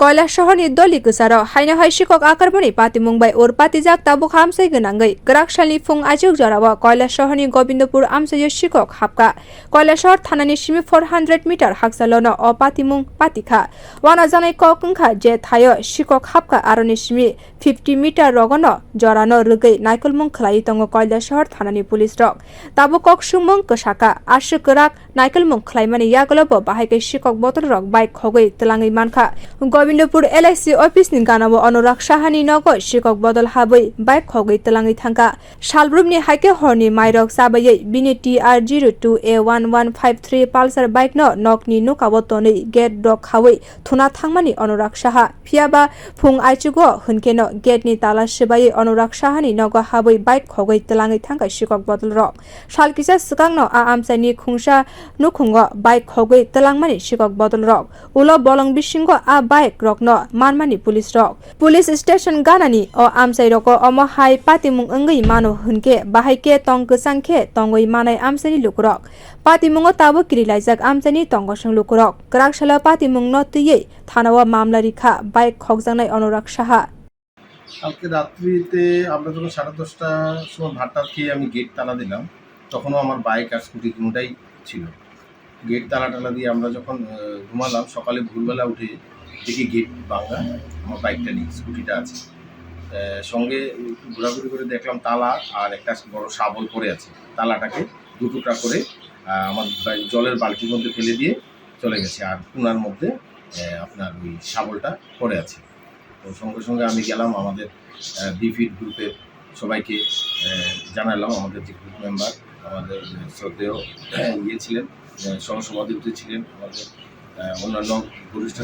কৈলাসহরनि दलि गोसाराव हायनो hi sikok आकारबनि पातिमुं bai ur patijak tabuk hamsai gwnangui Kwrak salni fung aichukgo কৈলাসহরनि Govindapur amchaio sikok hapka Kailashahar thanani simi 400 meter haksalono o patimung patikha wana janai kok wngkha je thayo sikok hapka aroni simi 50 meter rogono jorano rwgui naikolmung khlai tongo Kailashahar thanani police rok tabuk kok sumung ksaka ashu Kwrak naikolmung khlaimani yagulo bo bahaikai sikok bodolrog bike khogui twlangui mankha Govindapur LIC office ni ganabo Anurag Saha ni nogo sikok bodol habui bike khogui twlangui thangka salbrumni haike horni mairok swbaiwi bini TR02A1153 pulsar bike no nokni nukabo tonui gate dog khawui thuna thangmani Anurag Saha phiaba fung aichukgo hunkeno gate ni tala swbaiwi Anurag Saha ni nogo habui bike khogui twlangui thangka sikok bodolrog salkisa swkangno a amchaini khungsa nukhungo bike khogui twlangmani sikok bodolrog ulo bolong bisingo a bike rokno manmani police rok police station ganani o amchai roko omo hai patimung wngui mano hunke bahaike tong ksangkhe tongoi manai amchaini lukurok patimungo tabo kirilaijak amchaini tongosang lukurok Kwrak sala patimung no tiyei thanao mamla rikha bike khokjanai Anurag Saha কালকে রাত্রিতে আমরা যখন 10:30টার সময় ভাতটা খেয়ে আমি gate তালা দিলাম তখনও আমার বাইক আর স্কুটি দুটোই ছিল। গেট তালা দিয়ে আমরা যখন ঘুমালাম সকালে ভোরবেলা উঠে দেখি গেট ভাঙা, আমার বাইকটা নেই, স্কুটিটা আছে। সঙ্গে একটু ঘোরাঘুরি করে দেখলাম তালা আর একটা বড় শাবল পড়ে আছে। তালাটাকে দু টুকরা করে আমার জলের বালতির মধ্যে ফেলে দিয়ে চলে গেছে, আর কোনার মধ্যে আপনার ওই শাবলটা পড়ে আছে। তো সঙ্গে সঙ্গে আমি গেলাম আমাদের ডিফিট গ্রুপের সবাইকে জানালাম, আমাদের যে গ্রুপ মেম্বার আমাদের শ্রদ্ধেয় ছিলেন, সহসভাপতি ছিলেন, আমাদের অন্যান্য বরিষ্ঠ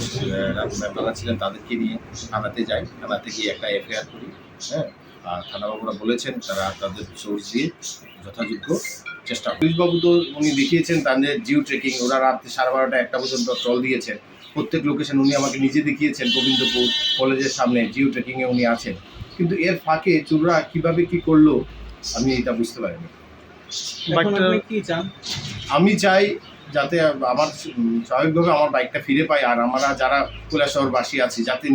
মেম্বাররা ছিলেন, তাদেরকে নিয়ে থানাতে যাই। থানাতে গিয়ে একটা এফআইআর করি। আর থানাবাবুরা বলেছেন তারা তাদের সোর্স দিয়ে যথাযোগ্য চেষ্টা। পুলিশবাবু তো উনি দেখিয়েছেন তাদের জিও ট্রেকিং, ওরা রাত 12:30 1টা পর্যন্ত ট্রল দিয়েছেন। প্রত্যেক লোকেশন উনি আমাকে নিজে দেখিয়েছেন। গোবিন্দপুর কলেজের সামনে জিও ট্রেকিংয়ে উনি আছেন, কিন্তু এর ফাঁকে চোররা কীভাবে কী করলো আমি এটা বুঝতে পারিনি। আমি চাই যাতে আমার স্বাভাবিকভাবে আমার বাইকটা ফিরে পাই, আর আমরা যারা কৈলাসহরবাসী আছি যাতে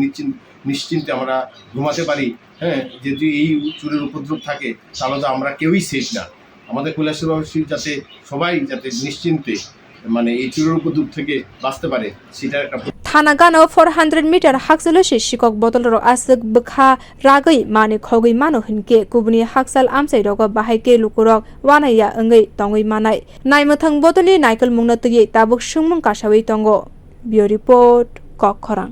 নিশ্চিন্তে আমরা ঘুমাতে পারি। যদি এই চোরের উপদ্রব থাকে তাহলে তো আমরা কেউই সেফ না। আমাদের কৈলাসহরবাসী যাতে সবাই যাতে নিশ্চিন্তে মানে এই চোরের উপদ্রব থেকে বাঁচতে পারে সেটা একটা Thana gano 400 meter haksaloshi sikok bodolrog asuk bkha ragui mani khogui mano hunke kubuni haksal amchai rogo bahaike lukurok wanaya wngui tongui manai naimuthang bodoli naikol mungna tui tabuk sungmung kasawi tongo. Bio report Khoroksa.